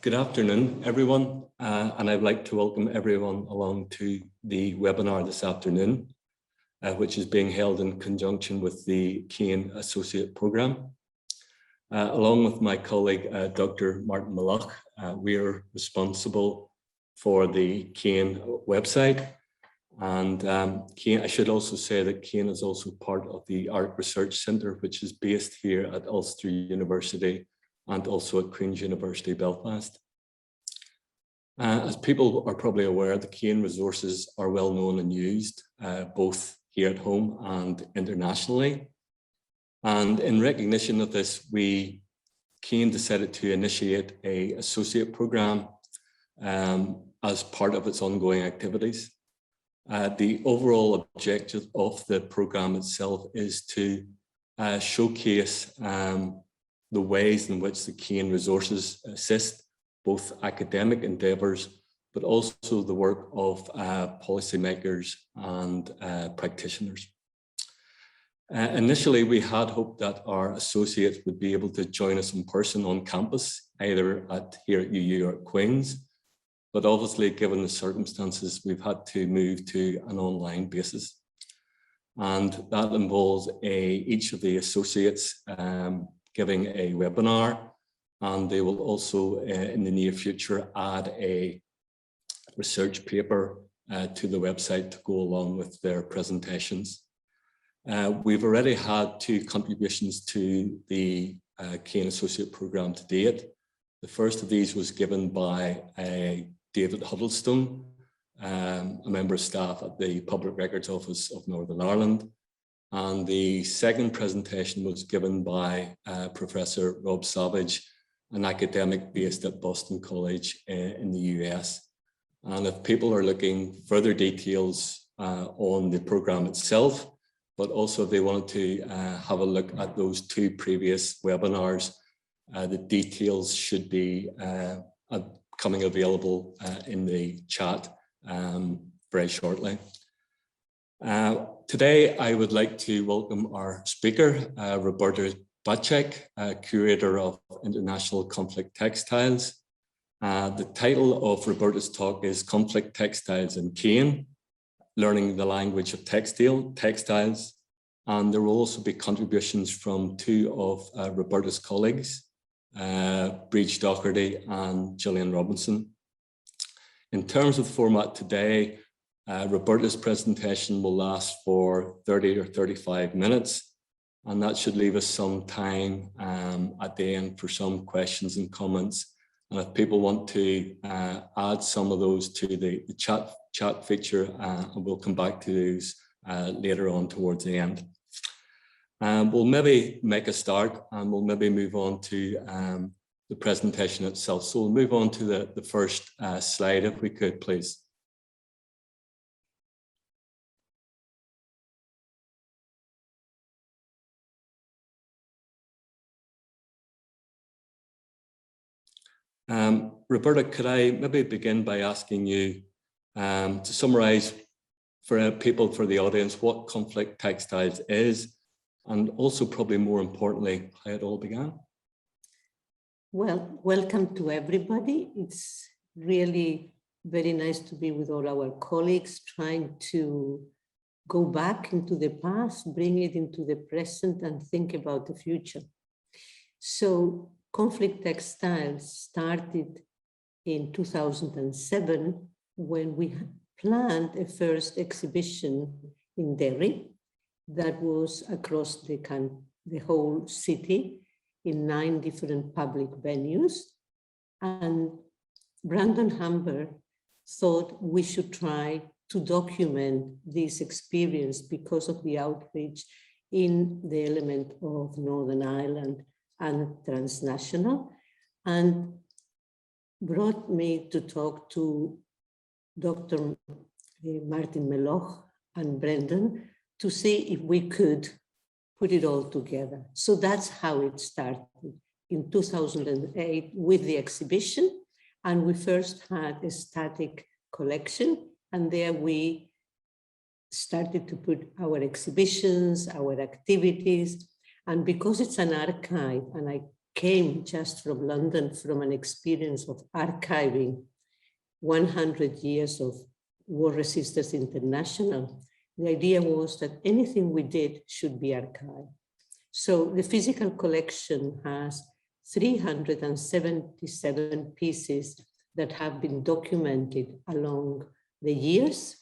Good afternoon, everyone, and I'd like to welcome everyone along to the webinar this afternoon, which is being held in conjunction with the CAIN Associate Programme. Along with my colleague, Dr. Martin Malach, we are responsible for the CAIN website. And CAIN, I should also say that CAIN is also part of the Art Research Centre, which is based here at Ulster University and also at Queen's University Belfast. As people are probably aware, the CAIN resources are well known and used, both here at home and internationally. And in recognition of this, CAIN decided to initiate an associate programme as part of its ongoing activities. The overall objective of the programme itself is to showcase the ways in which the CAIN resources assist both academic endeavours, but also the work of policymakers and practitioners. Initially, we had hoped that our associates would be able to join us in person on campus, either here at UU or at Queen's, but obviously, given the circumstances, we've had to move to an online basis. And that involves each of the associates giving a webinar, and they will also in the near future add a research paper to the website to go along with their presentations. We've already had 2 contributions to the CAIN Associate Programme to date. The first of these was given by David Huddlestone, a member of staff at the Public Records Office of Northern Ireland. And the second presentation was given by Professor Rob Savage, an academic based at Boston College in the US. And if people are looking further details on the programme itself, but also if they wanted to have a look at those 2 previous webinars, the details should be coming available in the chat very shortly. Today, I would like to welcome our speaker, Roberta Bacic, Curator of International Conflict Textiles. The title of Roberta's talk is Conflict Textiles and CAIN, Learning the Language of Textiles. And there will also be contributions from 2 of Roberta's colleagues, Breach Doherty and Gillian Robinson. In terms of format today, Roberta's presentation will last for 30 or 35 minutes, and that should leave us some time at the end for some questions and comments. And if people want to add some of those to the chat feature, and we'll come back to those later on towards the end. We'll maybe make a start, and we'll maybe move on to the presentation itself. So we'll move on to the first slide, if we could, please. Roberta, could I maybe begin by asking you to summarise for people, for the audience, what Conflict Textiles is, and also probably more importantly, how it all began? Well, welcome to everybody. It's really very nice to be with all our colleagues, trying to go back into the past, bring it into the present, and think about the future. So Conflict Textiles started in 2007 when we planned a first exhibition in Derry that was across the whole city in 9 different public venues. And Brandon Humber thought we should try to document this experience because of the outreach in the element of Northern Ireland and transnational, and brought me to talk to Dr. Martin Malach and Brendan to see if we could put it all together. So that's how it started in 2008 with the exhibition. And we first had a static collection, and there we started to put our exhibitions, our activities. And because it's an archive, and I came just from London from an experience of archiving 100 years of War Resisters International. The idea was that anything we did should be archived. So the physical collection has 377 pieces that have been documented along the years.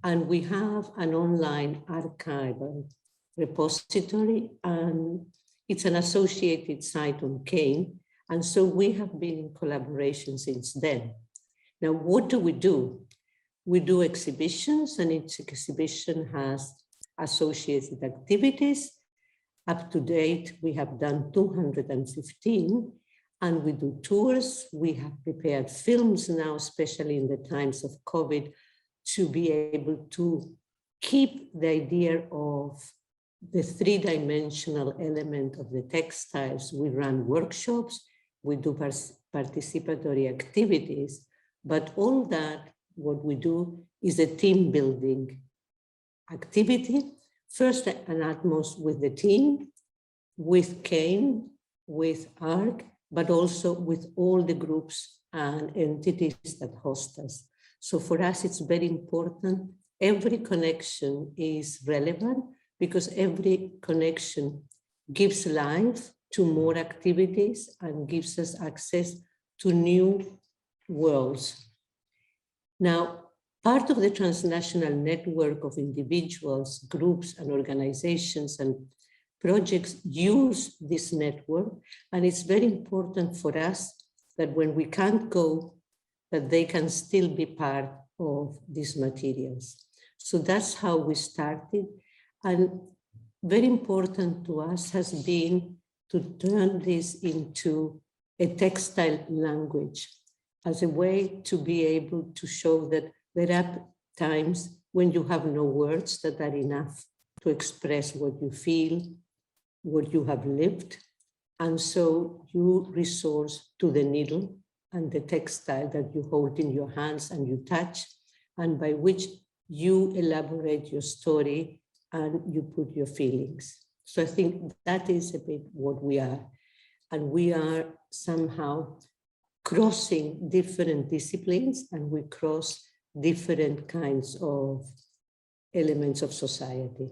And we have an online archival repository, and it's an associated site on CAIN. And so we have been in collaboration since then. Now, what do? We do exhibitions, and each exhibition has associated activities. Up to date, we have done 215, and we do tours. We have prepared films now, especially in the times of COVID, to be able to keep the idea of the three-dimensional element of the textiles. We run workshops, we do participatory activities, but all that, what we do is a team building activity. First and utmost with the team, with CAIN, with ARC, but also with all the groups and entities that host us. So for us, it's very important. Every connection is relevant because every connection gives life to more activities and gives us access to new worlds. Now, part of the transnational network of individuals, groups, and organizations and projects use this network, and it's very important for us that when we can't go, that they can still be part of these materials. So that's how we started, and very important to us has been to turn this into a textile language as a way to be able to show that there are times when you have no words that are enough to express what you feel, what you have lived. And so you resource to the needle and the textile that you hold in your hands and you touch, and by which you elaborate your story and you put your feelings. So I think that is a bit what we are. And we are somehow crossing different disciplines, and we cross different kinds of elements of society.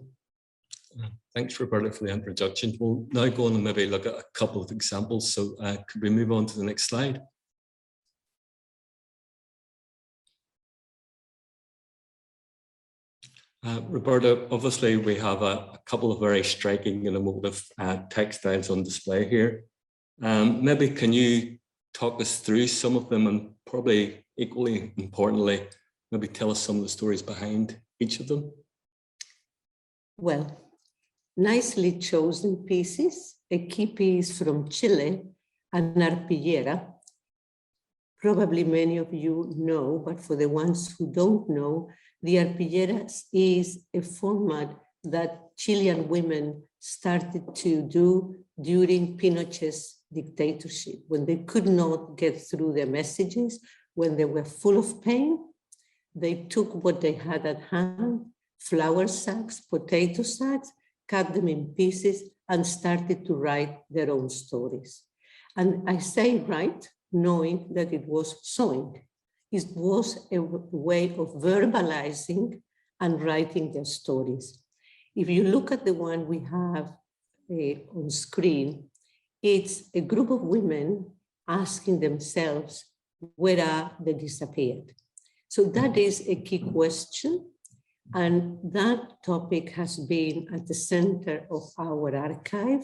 Thanks, Roberta, for the introduction. We'll now go on and maybe look at a couple of examples. So could we move on to the next slide? Roberta, obviously we have a couple of very striking and emotive textiles on display here. Maybe can you talk us through some of them, and probably equally importantly, maybe tell us some of the stories behind each of them? Well, nicely chosen pieces. A key piece from Chile, an arpillera. Probably many of you know, but for the ones who don't know, the arpillera is a format that Chilean women started to do during Pinochet's dictatorship, when they could not get through their messages, when they were full of pain. They took what they had at hand, flour sacks, potato sacks, cut them in pieces, and started to write their own stories. And I say write, knowing that it was sewing. It was a way of verbalizing and writing their stories. If you look at the one we have on screen, it's a group of women asking themselves, where are the disappeared? So that is a key question. And that topic has been at the center of our archive,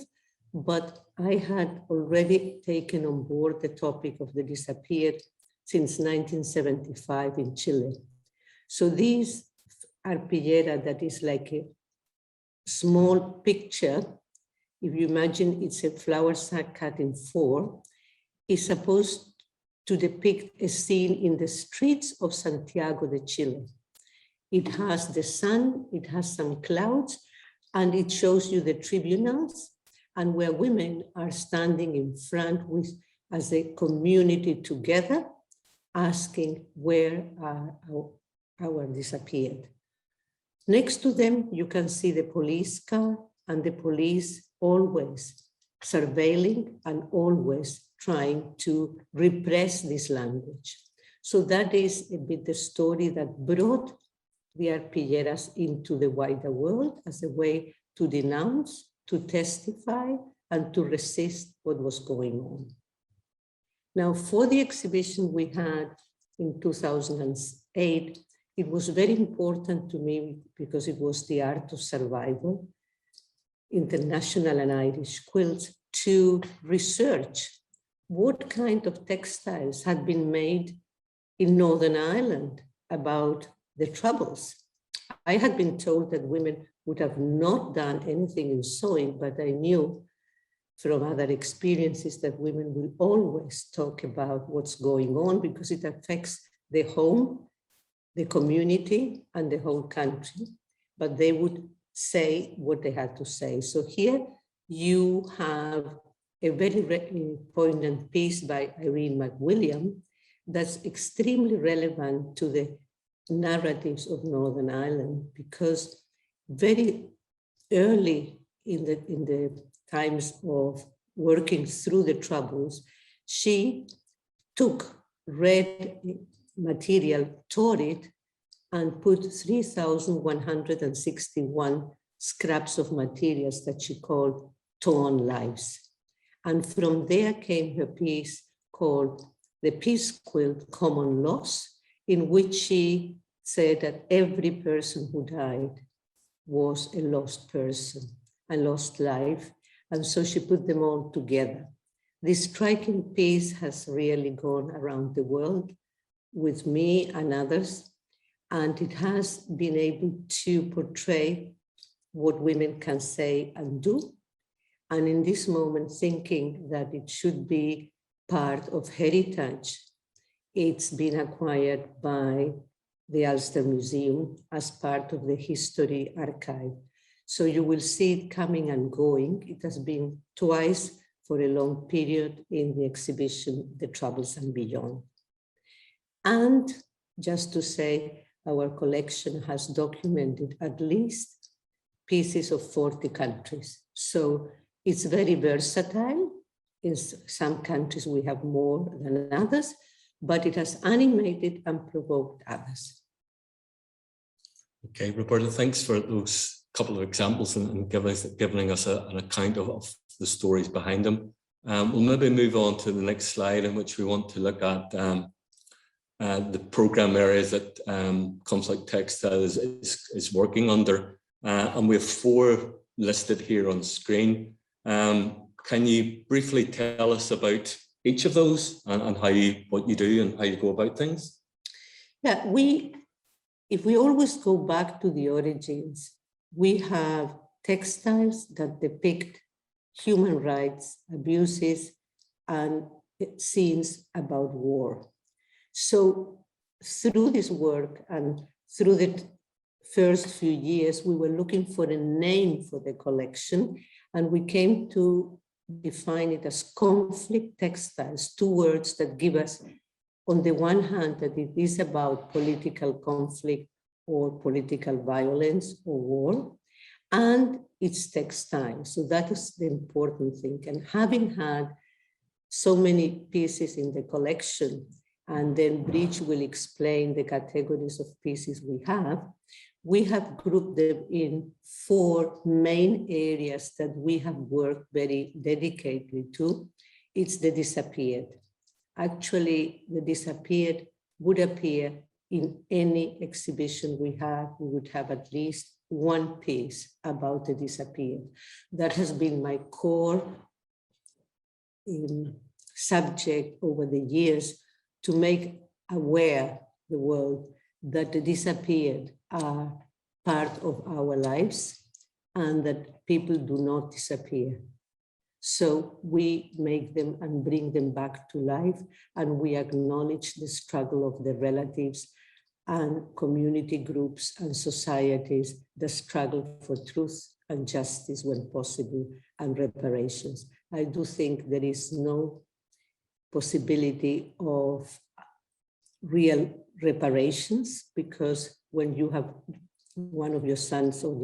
but I had already taken on board the topic of the disappeared since 1975 in Chile. So this arpillera that is like a small picture, if you imagine it's a flour sack cut in four, is supposed to depict a scene in the streets of Santiago de Chile. It has the sun, it has some clouds, and it shows you the tribunals, and where women are standing in front with, as a community together, asking where are our disappeared. Next to them, you can see the police car, and the police always surveilling and always trying to repress this language. So that is a bit the story that brought the arpilleras into the wider world as a way to denounce, to testify, and to resist what was going on. Now, for the exhibition we had in 2008, it was very important to me because it was the art of survival, international and Irish quilts, to research what kind of textiles had been made in Northern Ireland about the Troubles. I had been told that women would have not done anything in sewing, but I knew from other experiences that women will always talk about what's going on because it affects the home, the community, and the whole country. But they would say what they had to say. So here you have a very poignant piece by Irene McWilliam that's extremely relevant to the narratives of Northern Ireland, because very early in the times of working through the Troubles, she took red material, tore it, and put 3,161 scraps of materials that she called torn lives. And from there came her piece called The Peace Quilt, Common Loss, in which she said that every person who died was a lost person, a lost life. And so she put them all together. This striking piece has really gone around the world with me and others, and it has been able to portray what women can say and do. And in this moment, thinking that it should be part of heritage, it's been acquired by the Ulster Museum as part of the history archive. So you will see it coming and going. It has been twice for a long period in the exhibition, The Troubles and Beyond. And just to say, our collection has documented at least pieces of 40 countries. So it's very versatile. In some countries we have more than others, but it has animated and provoked others. Okay, Roberta, thanks for those couple of examples and giving us an account of the stories behind them. We'll maybe move on to the next slide, in which we want to look at the programme areas that Conflict Textiles is working under. And we have 4 listed here on screen. Can you briefly tell us about each of those and what you do and how you go about things? Yeah, if we always go back to the origins, we have textiles that depict human rights abuses and scenes about war. So through this work and through the first few years, we were looking for a name for the collection, and we came to define it as Conflict Textiles, 2 words that give us, on the one hand, that it is about political conflict or political violence or war, and it's textile. So that is the important thing. And having had so many pieces in the collection, and then Bridge will explain the categories of pieces we have grouped them in 4 main areas that we have worked very dedicatedly to. It's the disappeared. Actually, the disappeared would appear in any exhibition we have. We would have at least 1 piece about the disappeared. That has been my core subject over the years, to make aware the world that the disappeared are part of our lives and that people do not disappear. So we make them and bring them back to life, and we acknowledge the struggle of the relatives and community groups and societies that struggle for truth and justice when possible, and reparations. I do think there is no possibility of real reparations, because when you have one of your sons or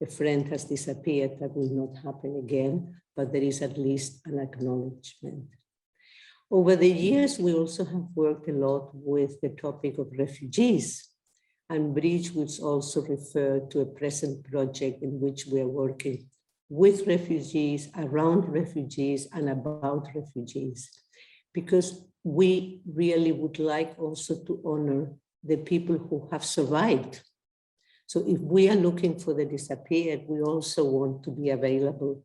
a friend has disappeared, that will not happen again. but there is at least an acknowledgement. Over the years, we also have worked a lot with the topic of refugees, and Bridge would also refer to a present project in which we are working with refugees, around refugees, and about refugees, because we really would like also to honor the people who have survived. So if we are looking for the disappeared, we also want to be available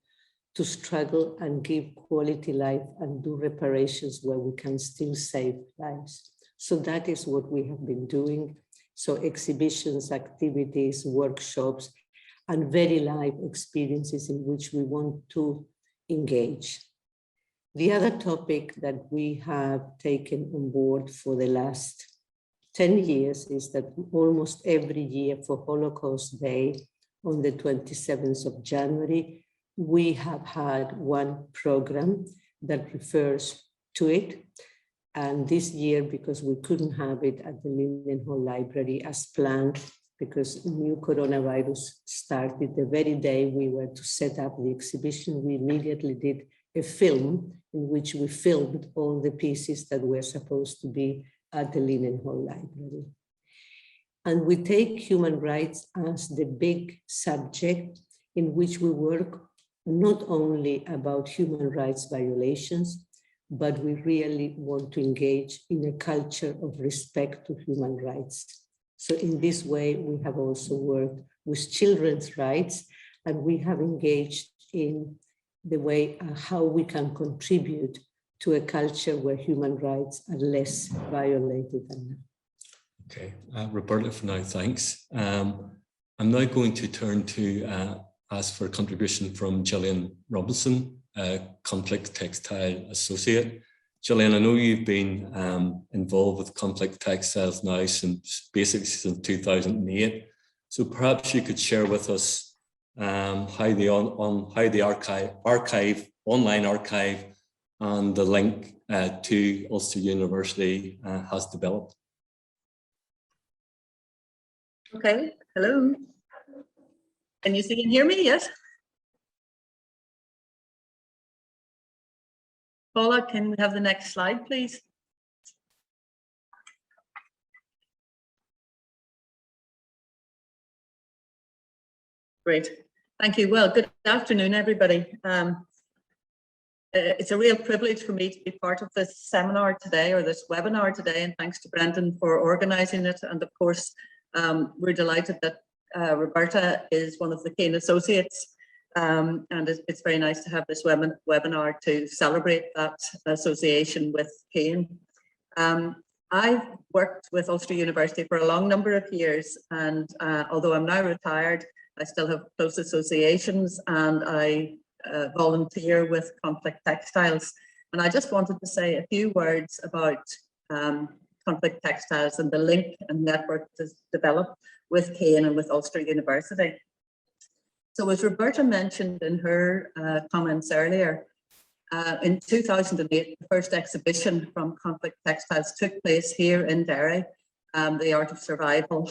to struggle and give quality life and do reparations where we can still save lives. So that is what we have been doing. So exhibitions, activities, workshops, and very live experiences in which we want to engage. The other topic that we have taken on board for the last 10 years is that almost every year for Holocaust Day on the 27th of January, we have had one program that refers to it. And this year, because we couldn't have it at the Lindenhall Library as planned, because new coronavirus started the very day we were to set up the exhibition, we immediately did a film in which we filmed all the pieces that were supposed to be at the Lindenhall Library. And we take human rights as the big subject in which we work not only about human rights violations, but we really want to engage in a culture of respect to human rights. So in this way, we have also worked with children's rights, and we have engaged in the way how we can contribute to a culture where human rights are less violated than now. Okay, Roberta, for now, thanks. I'm now going to turn to ask for a contribution from Gillian Robinson, Conflict Textile Associate. Gillian, I know you've been involved with Conflict Textiles now since 2008. So perhaps you could share with us how the online archive and the link to Ulster University has developed. Okay, hello. Can you see and hear me? Yes. Paula, can we have the next slide, please? Great, thank you. Well, good afternoon, everybody. It's a real privilege for me to be part of this seminar today, or this webinar today, and thanks to Brendan for organising it. And of course, we're delighted that Roberta is one of the CAIN Associates, and it's very nice to have this webinar to celebrate that association with CAIN. I've worked with Ulster University for a long number of years, and although I'm now retired, I still have close associations, and I volunteer with Conflict Textiles. And I just wanted to say a few words about Conflict Textiles and the link and network that's developed with CAIN and with Ulster University. So as Roberta mentioned in her comments earlier, in 2008, the first exhibition from Conflict Textiles took place here in Derry, the Art of Survival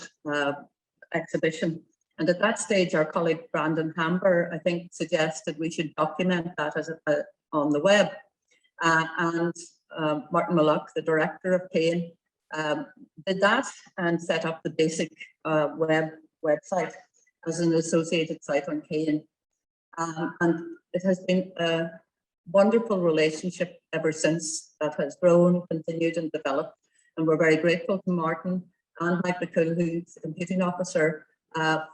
exhibition. And at that stage, our colleague Brandon Hamber, I think, suggested we should document that as on the web. And Martin Malloch, the director of CAIN, did that and set up the basic website as an associated site on CAIN. And it has been a wonderful relationship ever since that has grown, continued and developed. And we're very grateful to Martin and Mike McCool, who's the computing officer,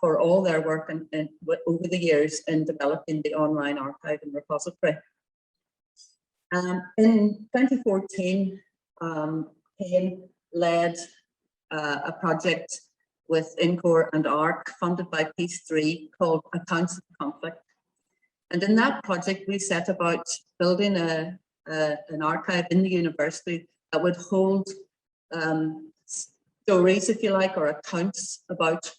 for all their work over the years in developing the online archive and repository. In 2014, CAIN led a project with INCOR and ARC, funded by Peace 3, called Accounts of Conflict. And in that project, we set about building an archive in the university that would hold stories, if you like, or accounts about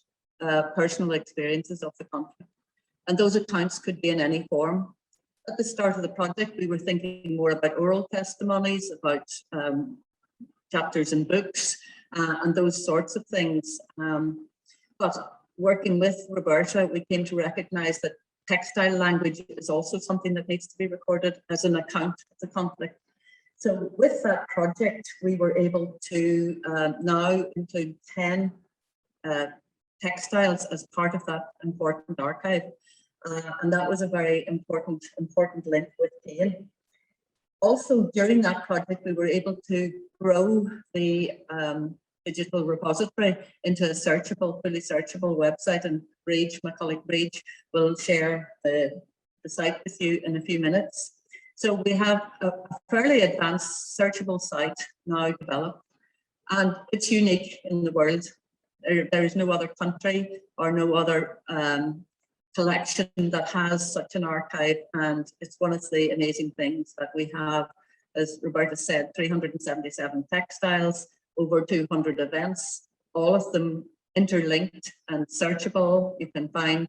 personal experiences of the conflict. And those accounts could be in any form. At the start of the project, we were thinking more about oral testimonies, about chapters in books, and those sorts of things. But working with Roberta, we came to recognize that textile language is also something that needs to be recorded as an account of the conflict. So with that project, we were able to now include 10 textiles as part of that important archive. And that was a very important link with CAIN. Also, during that project, we were able to grow the digital repository into a searchable, fully searchable website. And Rach, my colleague Rach, will share the site with you in a few minutes. So we have a fairly advanced searchable site now developed, and it's unique in the world. There is no other country or no other collection that has such an archive, and it's one of the amazing things that we have, as Roberta said, 377 textiles, over 200 events, all of them interlinked and searchable. You can find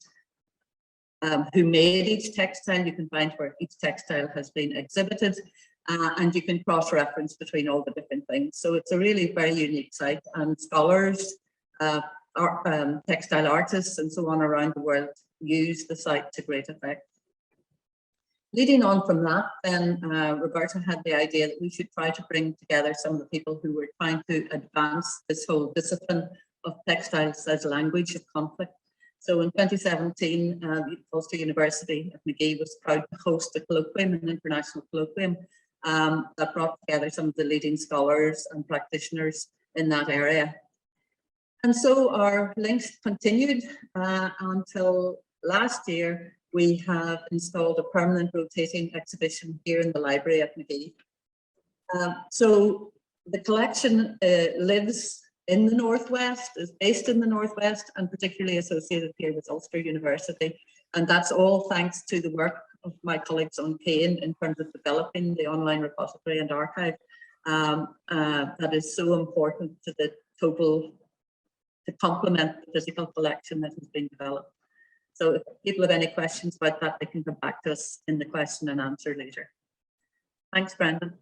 who made each textile, you can find where each textile has been exhibited, and you can cross-reference between all the different things. So it's a really very unique site, and scholars, textile artists and so on around the world use the site to great effect. Leading on from that, then Roberta had the idea that we should try to bring together some of the people who were trying to advance this whole discipline of textiles as language of conflict. So in 2017, Ulster University of Magee was proud to host a colloquium, an international colloquium, that brought together some of the leading scholars and practitioners in that area. And so our links continued until last year. We have installed a permanent rotating exhibition here in the library at Magee. So the collection lives in the Northwest, is based in the Northwest, and particularly associated here with Ulster University. And that's all thanks to the work of my colleagues on CAIN in terms of developing the online repository and archive. That is so important to the total, to complement the physical collection that has been developed. So if people have any questions about that, they can come back to us in the question and answer later. Thanks, Brendan.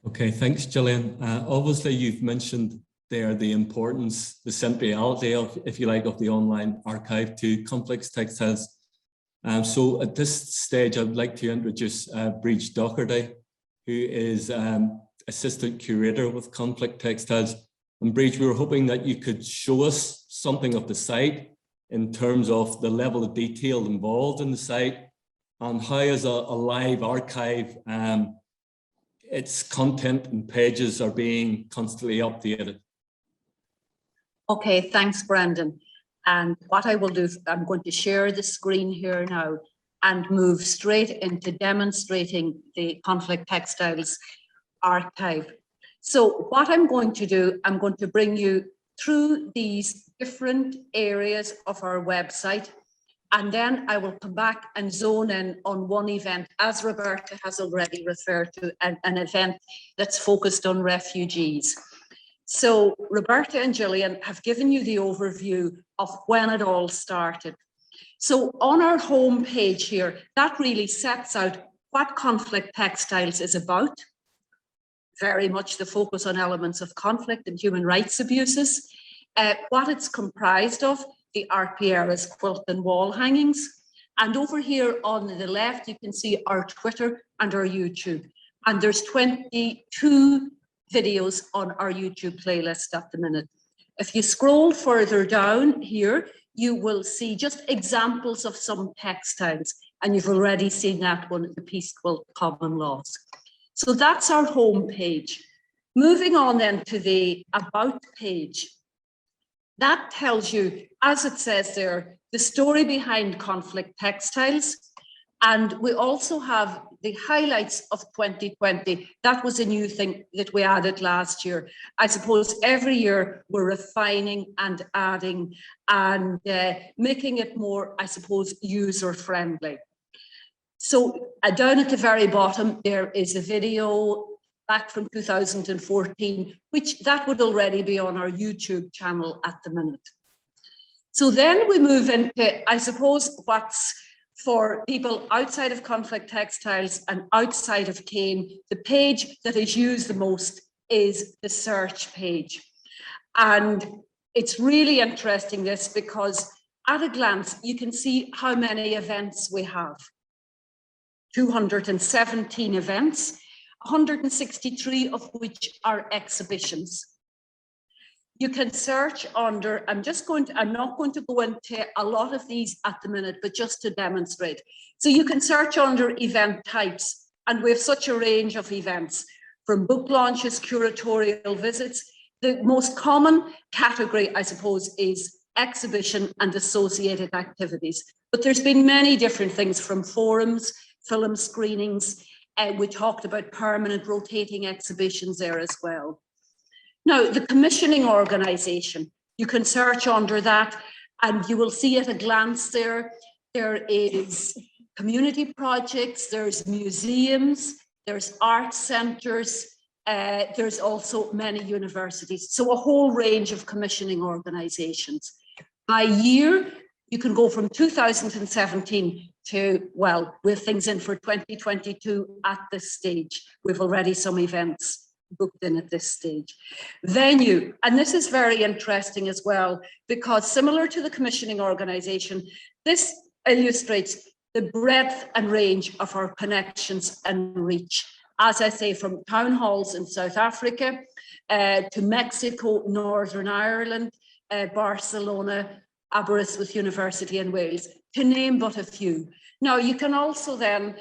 Okay, thanks, Gillian. Obviously, you've mentioned there the importance, the centrality of, if you like, of the online archive to Conflict Textiles. So at this stage, I'd like to introduce Breach Doherty, who is Assistant Curator with Conflict Textiles. And Breach, we were hoping that you could show us something of the site in terms of the level of detail involved in the site, and how as a live archive, its content and pages are being constantly updated. Okay, thanks, Brendan. And what I will do, I'm going to share the screen here now and move straight into demonstrating the Conflict Textiles archive. So what I'm going to do, I'm going to bring you through these different areas of our website, and then I will come back and zone in on one event, as Roberta has already referred to, an event that's focused on refugees. So Roberta and Gillian have given you the overview of when it all started. So on our home page here, that really sets out what Conflict Textiles is about. Very much the focus on elements of conflict and human rights abuses. What it's comprised of, the RPR's quilt and wall hangings. And over here on the left, you can see our Twitter and our YouTube. And there's 22 videos on our YouTube playlist at the minute. If you scroll further down here, you will see just examples of some textiles. And you've already seen that one, the Peace Quilt Common Loss. So that's our home page. Moving on then to the About page. That tells you, as it says there, the story behind Conflict Textiles. And we also have the highlights of 2020. That was a new thing that we added last year. I suppose every year we're refining and adding and making it more, I suppose, user-friendly. So down at the very bottom, there is a video back from 2014, which that would already be on our YouTube channel at the minute. So then we move into, I suppose, what's for people outside of Conflict Textiles and outside of CAIN, the page that is used the most is the search page. And it's really interesting this because at a glance, you can see how many events we have. 217 events, 163 of which are exhibitions. You can search under, I'm not going to go into a lot of these at the minute, but just to demonstrate. So you can search under event types, and we have such a range of events, from book launches, curatorial visits. The most common category, I suppose, is exhibition and associated activities. But there's been many different things, from forums, film screenings, we talked about permanent rotating exhibitions there as well. Now, the commissioning organisation, you can search under that and you will see at a glance there is community projects, there's museums, there's art centres, there's also many universities. So a whole range of commissioning organisations. By year, you can go from 2017 to, well, we have things in for 2022 at this stage. We've already some events booked in at this stage. Venue, and this is very interesting as well, because similar to the commissioning organisation, this illustrates the breadth and range of our connections and reach. As I say, from town halls in South Africa to Mexico, Northern Ireland, Barcelona, Aberystwyth University in Wales, to name but a few. Now, you can also then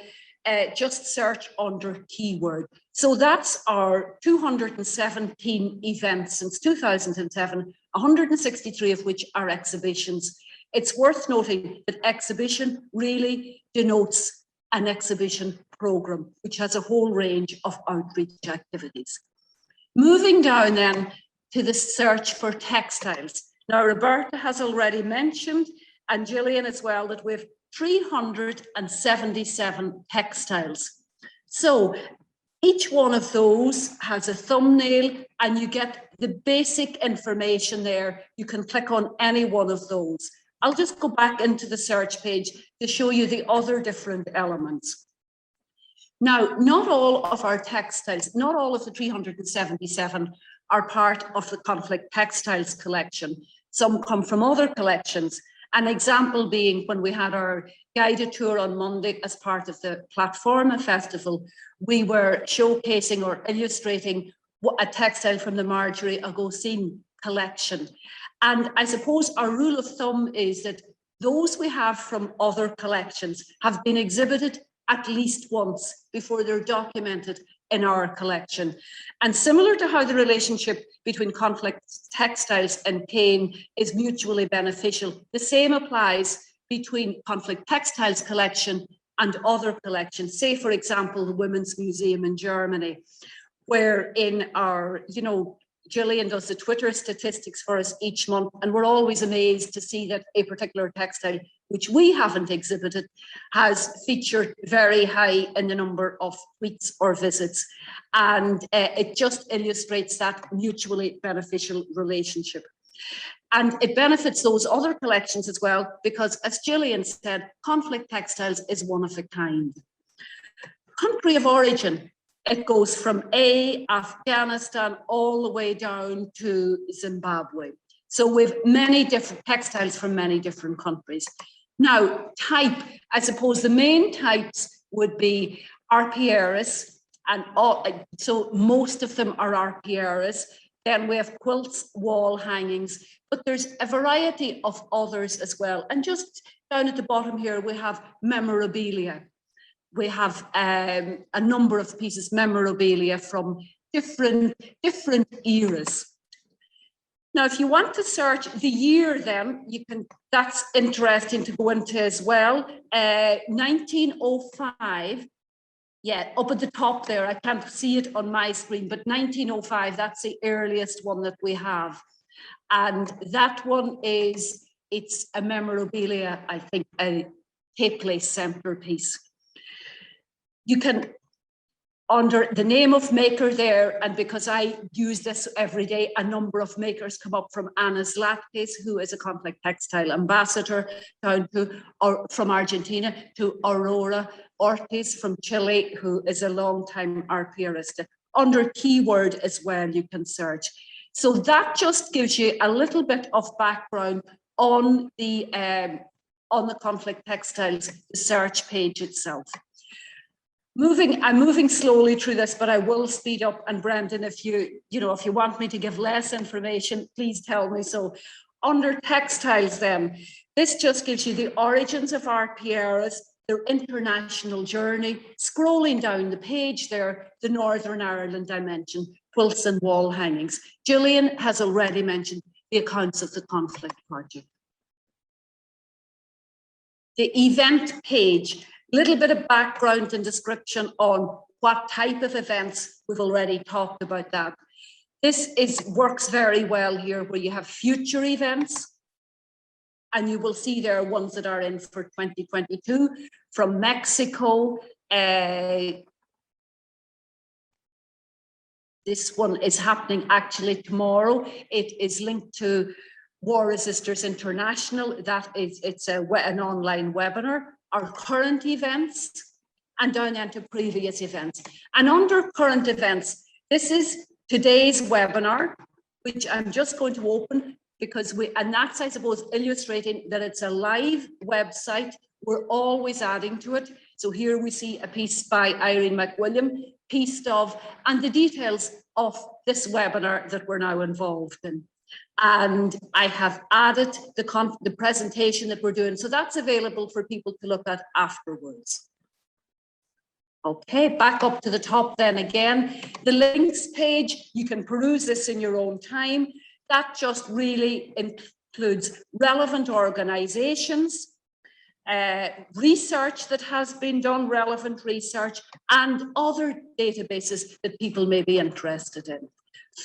just search under keyword. So that's our 217 events since 2007, 163 of which are exhibitions. It's worth noting that exhibition really denotes an exhibition programme, which has a whole range of outreach activities. Moving down then to the search for textiles. Now, Roberta has already mentioned, and Gillian as well, that we have 377 textiles. So each one of those has a thumbnail and you get the basic information there. You can click on any one of those. I'll just go back into the search page to show you the other different elements. Now, not all of our textiles, not all of the 377 are part of the Conflict Textiles collection. Some come from other collections. An example being when we had our guided tour on Monday as part of the Platforma Festival, we were showcasing or illustrating a textile from the Marjorie Agosin collection. And I suppose our rule of thumb is that those we have from other collections have been exhibited at least once before they're documented in our collection. And similar to how the relationship between Conflict Textiles and CAIN is mutually beneficial, the same applies between Conflict Textiles collection and other collections. Say, for example, the Women's Museum in Germany, where in our, Gillian does the Twitter statistics for us each month, and we're always amazed to see that a particular textile, which we haven't exhibited, has featured very high in the number of tweets or visits. And it just illustrates that mutually beneficial relationship. And it benefits those other collections as well, because as Gillian said, Conflict Textiles is one of a kind. Country of origin. It goes from Afghanistan all the way down to Zimbabwe. So we have many different textiles from many different countries. Now, type, I suppose the main types would be arpieras, and so most of them are arpieras. Then we have quilts, wall hangings, but there's a variety of others as well. And just down at the bottom here, we have memorabilia. We have a number of pieces memorabilia from different eras. Now, if you want to search the year, then you can. That's interesting to go into as well. 1905. Yeah, up at the top there. I can't see it on my screen, but 1905. That's the earliest one that we have, and that one it's a memorabilia. I think a tape lace centerpiece. You can, under the name of maker there, and because I use this every day, a number of makers come up, from Ana Zlatkes, who is a Conflict Textile ambassador, down to, or from Argentina, to Aurora Ortiz from Chile, who is a long-time arpierista. Under keyword as well, you can search. So that just gives you a little bit of background on the Conflict Textiles search page itself. I'm moving slowly through this, but I will speed up. And Brendan, if you want me to give less information, please tell me so. Under textiles then, this just gives you the origins of our Pierras, their international journey. Scrolling down the page there, the Northern Ireland dimension, quilts and wall hangings. Gillian has already mentioned the accounts of the conflict project. The event page, little bit of background and description on what type of events. We've already talked about that. This works very well here where you have future events, and you will see there are ones that are in for 2022 from Mexico. This one is happening actually tomorrow. It is linked to War Resisters International. It's an online webinar. Our current events, and down into previous events. And under current events, this is today's webinar, which I'm just going to open because and that's, I suppose, illustrating that it's a live website. We're always adding to it. So here we see a piece by Irene McWilliam, pieced of, and the details of this webinar that we're now involved in. And I have added the presentation that we're doing. So that's available for people to look at afterwards. Okay, back up to the top then again. The links page, you can peruse this in your own time. That just really includes relevant organizations, research that has been done, relevant research, and other databases that people may be interested in.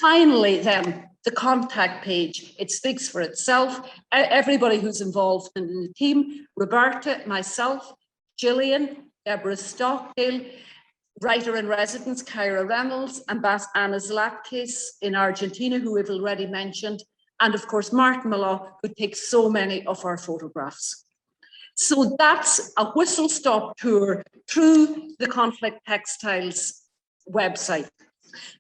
Finally, then, the contact page. It speaks for itself. Everybody who's involved in the team, Roberta, myself, Gillian, Deborah Stockdale, writer-in-residence, Kyra Reynolds, and Anna Zlatkis in Argentina, who we've already mentioned, and of course, Martin Mallow, who takes so many of our photographs. So that's a whistle-stop tour through the Conflict Textiles website.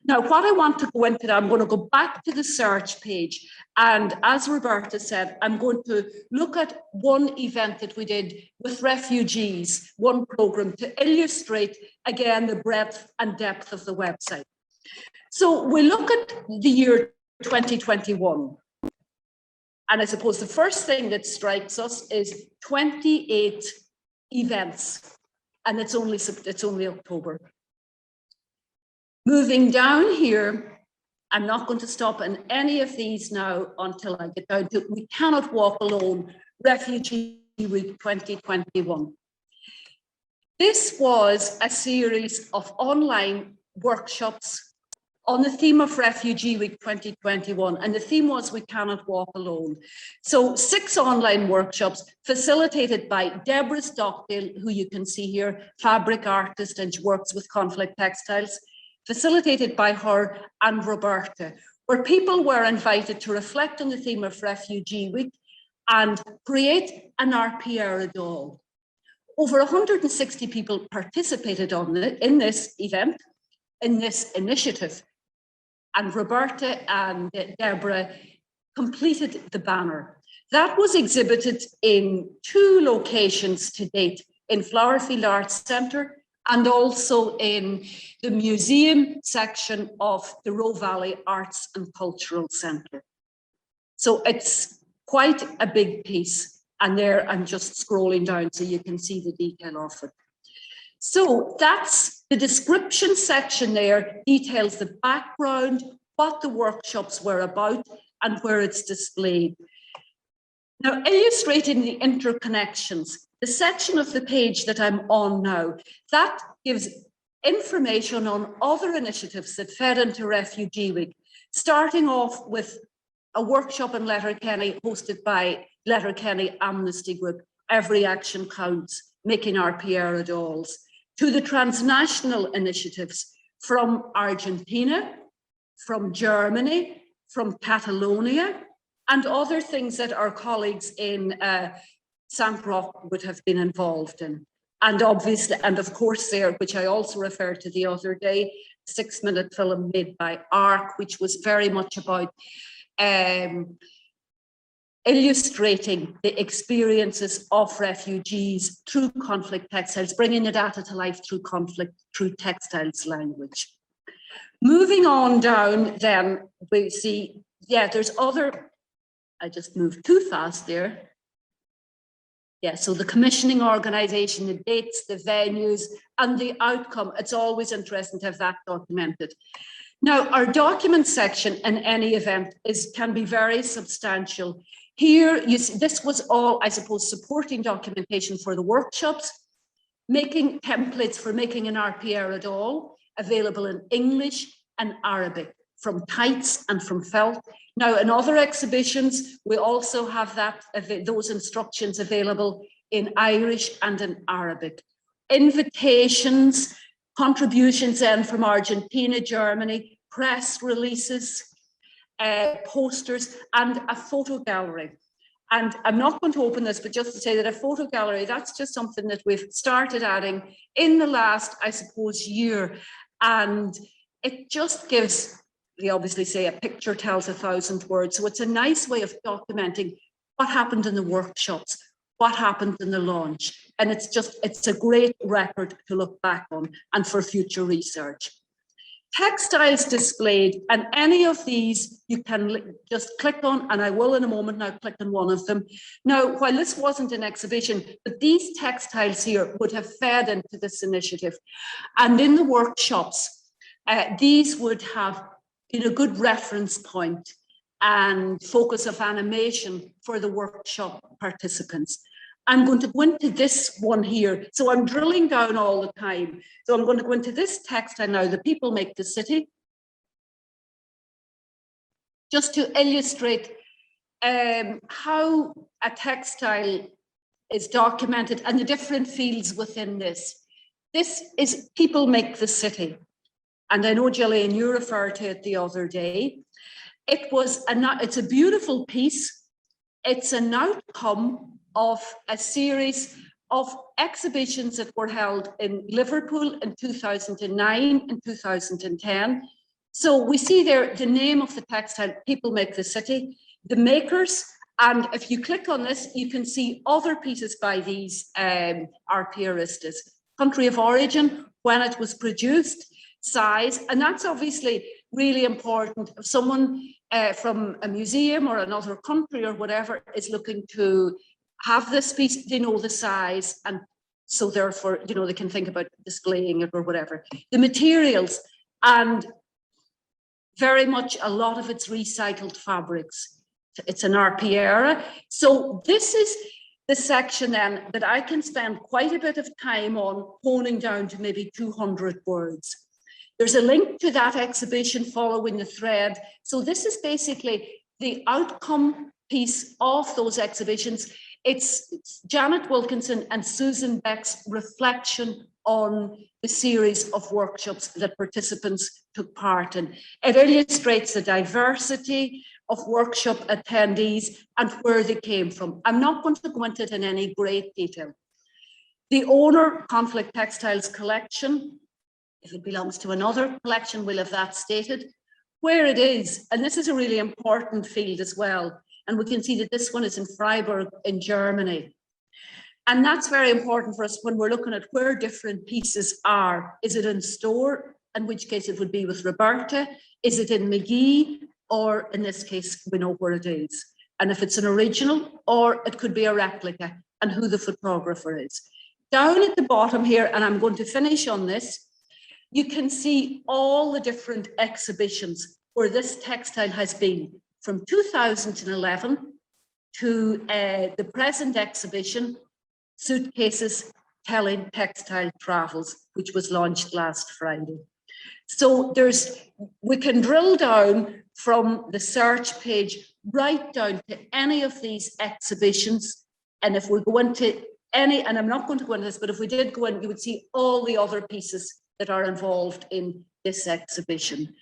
Now, what I want to go into, I'm going to go back to the search page. And as Roberta said, I'm going to look at one event that we did with refugees, one program to illustrate, again, the breadth and depth of the website. So we look at the year 2021. And I suppose the first thing that strikes us is 28 events. And it's only October. Moving down here, I'm not going to stop in any of these now until I get down to We Cannot Walk Alone, Refugee Week 2021. This was a series of online workshops on the theme of Refugee Week 2021, and the theme was We Cannot Walk Alone. So 6 online workshops facilitated by Deborah Stockdale, who you can see here, fabric artist, and she works with Conflict Textiles, facilitated by her and Roberta, where people were invited to reflect on the theme of Refugee Week and create an RPR doll. Over 160 people participated in this event, in this initiative, and Roberta and Deborah completed the banner. That was exhibited in 2 locations to date, in Flowerfield Arts Centre and also in the museum section of the Roe Valley Arts and Cultural Centre. So it's quite a big piece. And there I'm just scrolling down so you can see the detail of it. So that's the description section there, details the background, what the workshops were about, and where it's displayed. Now, illustrating the interconnections, the section of the page that I'm on now, that gives information on other initiatives that fed into Refugee Week, starting off with a workshop in Letterkenny hosted by Letterkenny Amnesty Group, Every Action Counts, making RPR dolls, to the transnational initiatives from Argentina, from Germany, from Catalonia, and other things that our colleagues in St. Roch would have been involved in. And obviously, and of course there, which I also referred to the other day, 6-minute film made by ARC, which was very much about illustrating the experiences of refugees through conflict textiles, bringing the data to life through conflict, through textiles language. Moving on down, then we see, yeah, there's other, I just moved too fast there. Yeah, so the commissioning organisation, the dates, the venues, and the outcome. It's always interesting to have that documented. Now, our document section in any event can be very substantial. Here, you see, this was all, I suppose, supporting documentation for the workshops, making templates for making an RPR at all, available in English and Arabic, from tights and from felt. Now, in other exhibitions, we also have those instructions available in Irish and in Arabic. Invitations, contributions then from Argentina, Germany, press releases, posters, and a photo gallery. And I'm not going to open this, but just to say that a photo gallery, that's just something that we've started adding in the last, I suppose, year. And it just gives, they obviously say a picture tells 1,000 words. So it's a nice way of documenting what happened in the workshops, what happened in the launch. And it's a great record to look back on and for future research. Textiles displayed, and any of these you can just click on, and I will in a moment now click on one of them. Now, while this wasn't an exhibition, but these textiles here would have fed into this initiative. And in the workshops, these would have been a good reference point and focus of animation for the workshop participants. I'm going to go into this one here. So I'm drilling down all the time. So I'm going to go into this textile now, The People Make the City, just to illustrate how a textile is documented and the different fields within this. This is People Make the City. And I know, Gillian, you referred to it the other day. It's a beautiful piece. It's an outcome of a series of exhibitions that were held in Liverpool in 2009 and 2010. So we see there the name of the textile, People Make the City, the makers, and if you click on this, you can see other pieces by these RPRistas. Country of origin, when it was produced, size, and that's obviously really important. If someone from a museum or another country or whatever is looking to have this piece, they know the size, and so therefore, you know, they can think about displaying it or whatever. The materials, and very much a lot of it's recycled fabrics. It's an RPR. So this is the section then that I can spend quite a bit of time on, honing down to maybe 200 words. There's a link to that exhibition following the thread. So this is basically the outcome piece of those exhibitions. It's Janet Wilkinson and Susan Beck's reflection on the series of workshops that participants took part in. It illustrates the diversity of workshop attendees and where they came from. I'm not going to go into it in any great detail. The owner, Conflict Textiles collection, if it belongs to another collection, we'll have that stated. Where it is, and this is a really important field as well, and we can see that this one is in Freiburg in Germany. And that's very important for us when we're looking at where different pieces are. Is it in store, in which case it would be with Roberta? Is it in McGee? Or in this case, we know where it is. And if it's an original, or it could be a replica, and who the photographer is. Down at the bottom here, and I'm going to finish on this, you can see all the different exhibitions where this textile has been, from 2011 to the present exhibition, Suitcases Telling Textile Travels, which was launched last Friday. So we can drill down from the search page right down to any of these exhibitions. And if we go into any, and I'm not going to go into this, but if we did go in, you would see all the other pieces that are involved in this exhibition.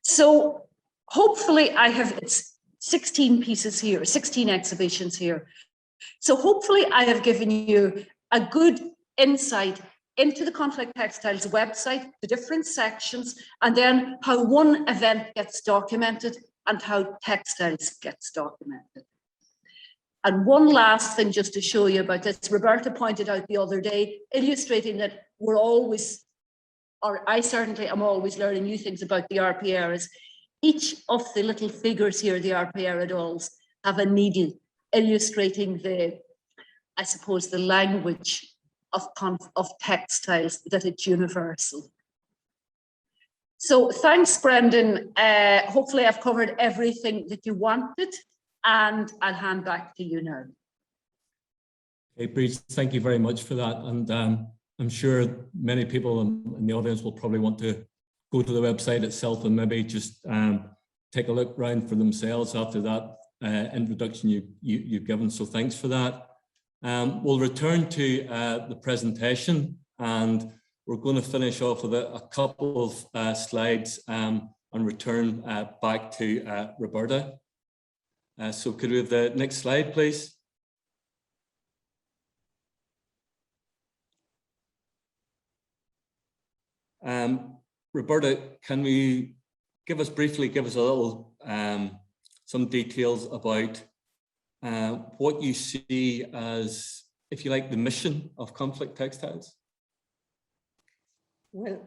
So hopefully it's 16 pieces here, 16 exhibitions here. So hopefully I have given you a good insight into the Conflict Textiles website, the different sections, and then how one event gets documented and how textiles gets documented. And one last thing just to show you about this, Roberta pointed out the other day, illustrating that we're always, or I certainly am always learning new things about the RPR, is each of the little figures here, the RPR dolls, have a needle illustrating the, I suppose, the language of textiles, that it's universal. So thanks, Brendan. Hopefully I've covered everything that you wanted, and I'll hand back to you now. Okay, Breeze, thank you very much for that. And I'm sure many people in the audience will probably want to go to the website itself and maybe just take a look around for themselves after that introduction you've given. So thanks for that. We'll return to the presentation, and we're going to finish off with a couple of slides and return back to Roberta. So could we have the next slide, please? Roberta, can we briefly give us a little, some details about what you see as, if you like, the mission of Conflict Textiles? Well,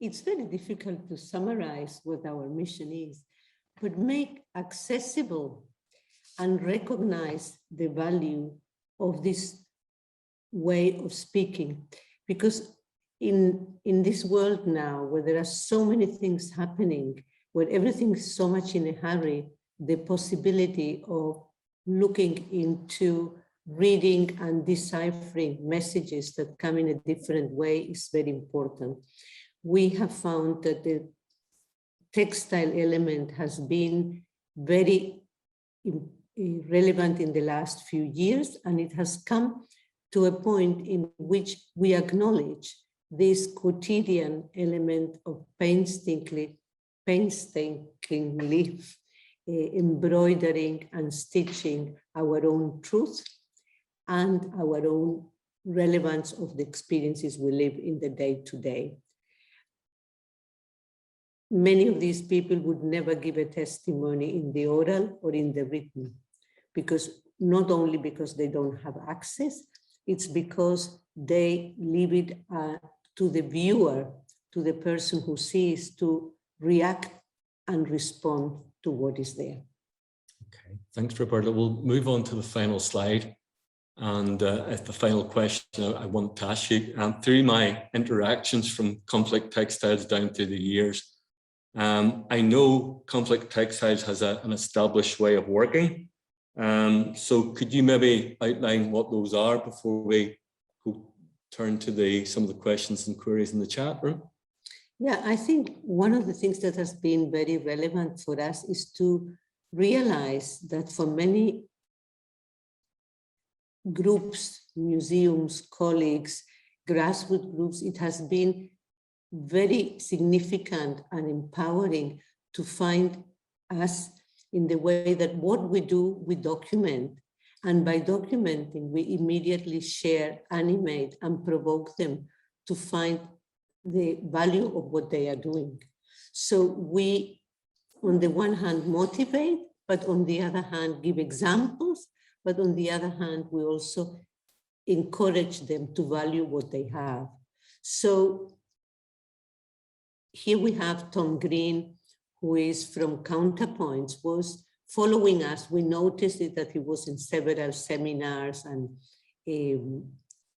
it's very difficult to summarize what our mission is, but make accessible and recognize the value of this way of speaking. Because in this world now, where there are so many things happening, where everything is so much in a hurry, the possibility of looking into reading and deciphering messages that come in a different way is very important. We have found that the textile element has been very relevant in the last few years, and it has come to a point in which we acknowledge this quotidian element of painstakingly embroidering and stitching our own truth and our own relevance of the experiences we live in the day-to-day. Many of these people would never give a testimony in the oral or in the written, because not only because they don't have access, it's because they leave it to the viewer, to the person who sees, to react and respond to what is there. Okay, thanks, Roberta. We'll move on to the final slide. And the final question I want to ask you, through my interactions from Conflict Textiles down through the years, I know Conflict Textiles has an established way of working. So could you maybe outline what those are before we turn to some of the questions and queries in the chat room? Yeah, I think one of the things that has been very relevant for us is to realize that for many groups, museums, colleagues, grassroots groups, it has been very significant and empowering to find us in the way that what we do, we document. And by documenting, we immediately share, animate, and provoke them to find the value of what they are doing. So we, on the one hand, motivate, but on the other hand, give examples. But on the other hand, we also encourage them to value what they have. So here we have Tom Green, who is from Counterpoints, was following us. We noticed that he was in several seminars and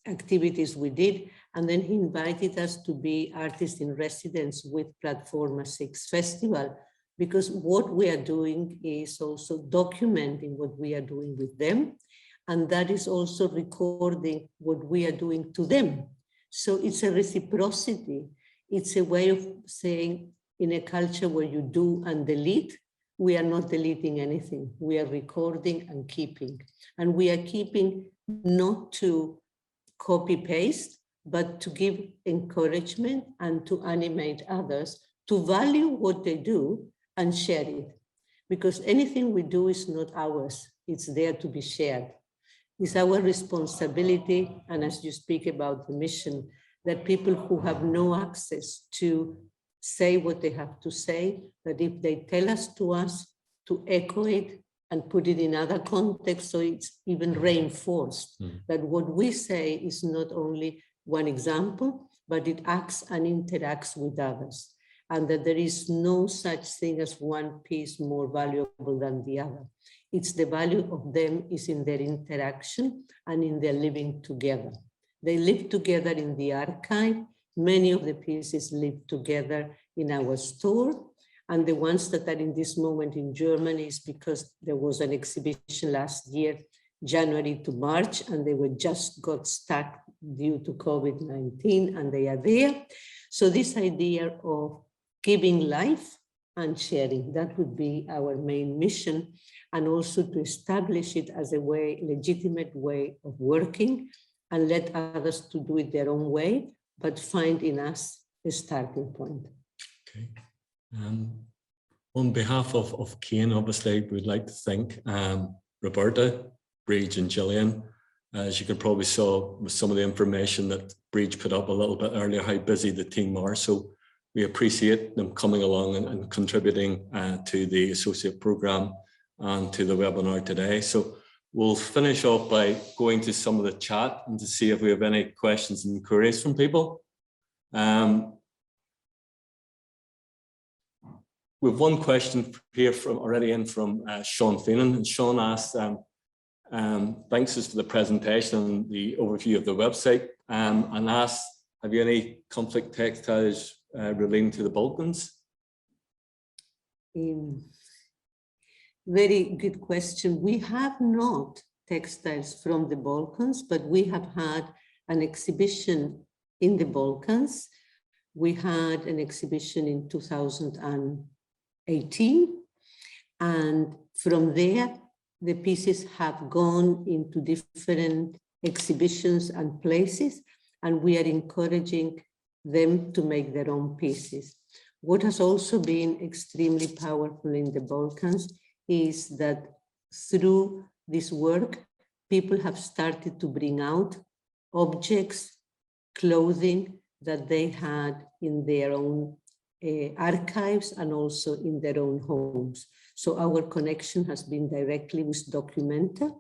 activities we did. And then he invited us to be artists in residence with Platforma 6 Festival, because what we are doing is also documenting what we are doing with them. And that is also recording what we are doing to them. So it's a reciprocity. It's a way of saying, in a culture where you do and delete, we are not deleting anything. We are recording and keeping. And we are keeping not to copy paste, but to give encouragement and to animate others to value what they do and share it. Because anything we do is not ours, it's there to be shared. It's our responsibility, and as you speak about the mission, that people who have no access to say what they have to say, that if they tell us to echo it, and put it in other contexts, so it's even reinforced that what we say is not only one example, but it acts and interacts with others, and that there is no such thing as one piece more valuable than the other. It's the value of them is in their interaction and in their living together. They live together in the archive. Many of the pieces live together in our store. And the ones that are in this moment in Germany is because there was an exhibition last year, January to March, and they were just got stuck due to COVID-19, and they are there. So this idea of giving life and sharing, that would be our main mission, and also to establish it as a way, legitimate way of working, and let others to do it their own way, but find in us a starting point. Okay. On behalf of CAIN, obviously, we'd like to thank Roberta, Bridge and Gillian. As you can probably saw with some of the information that Bridge put up a little bit earlier, how busy the team are. So we appreciate them coming along and contributing to the Associate Programme and to the webinar today. So we'll finish off by going to some of the chat and to see if we have any questions and queries from people. We have one question here already in from Sean Feenan, and Sean asked, thanks for the presentation and the overview of the website, and asked, have you any conflict textiles relating to the Balkans? Very good question. We have not textiles from the Balkans, but we have had an exhibition in the Balkans. We had an exhibition in 2018, and from there, the pieces have gone into different exhibitions and places, and we are encouraging them to make their own pieces. What has also been extremely powerful in the Balkans is that through this work, people have started to bring out objects, clothing that they had in their own archives and also in their own homes. So our connection has been directly with Documenta,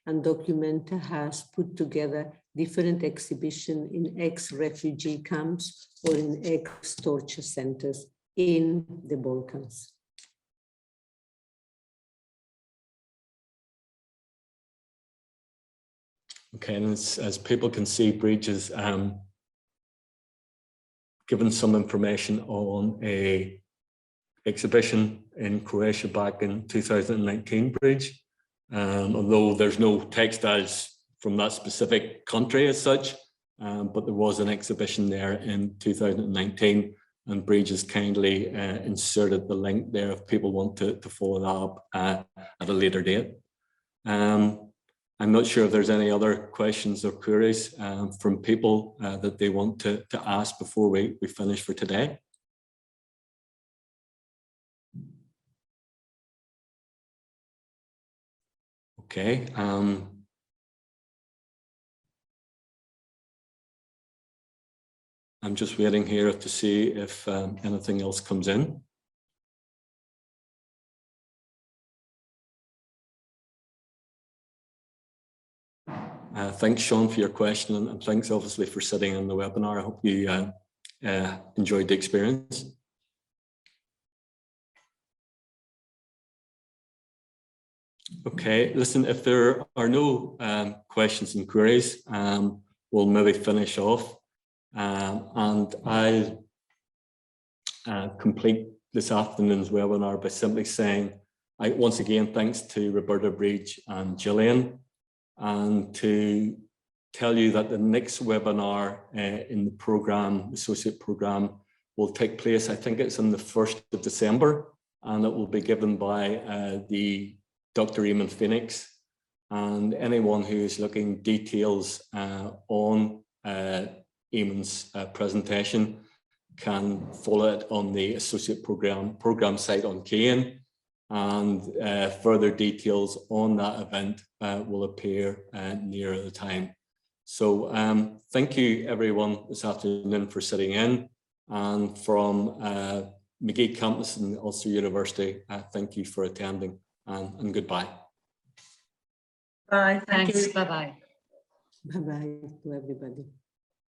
and Documenta has put together different exhibitions in ex-refugee camps or in ex-torture centers in the Balkans. Okay, and as people can see, Bridge has given some information on a exhibition in Croatia back in 2019, Bridge. Although there's no textiles from that specific country as such, but there was an exhibition there in 2019, and Bridge has kindly inserted the link there if people want to follow that up at a later date. I'm not sure if there's any other questions or queries from people that they want to ask before we finish for today. Okay. I'm just waiting here to see if anything else comes in. Thanks, Sean, for your question, and thanks obviously for sitting in the webinar. I hope you enjoyed the experience. Okay, listen, if there are no questions and queries, we'll maybe finish off, and I'll complete this afternoon's webinar by simply saying, once again, thanks to Roberta, Bridge and Gillian, and to tell you that the next webinar in the programme, Associate Programme, will take place, I think it's on the 1st of December, and it will be given by the Dr. Eamon Phoenix, and anyone who is looking details on Eamon's presentation can follow it on the Associate Programme site on CAIN, and further details on that event will appear nearer the time. So thank you everyone this afternoon for sitting in, and from McGee campus and Ulster University, thank you for attending. and goodbye. Bye. Thank you. Thanks, bye-bye. Bye-bye to everybody.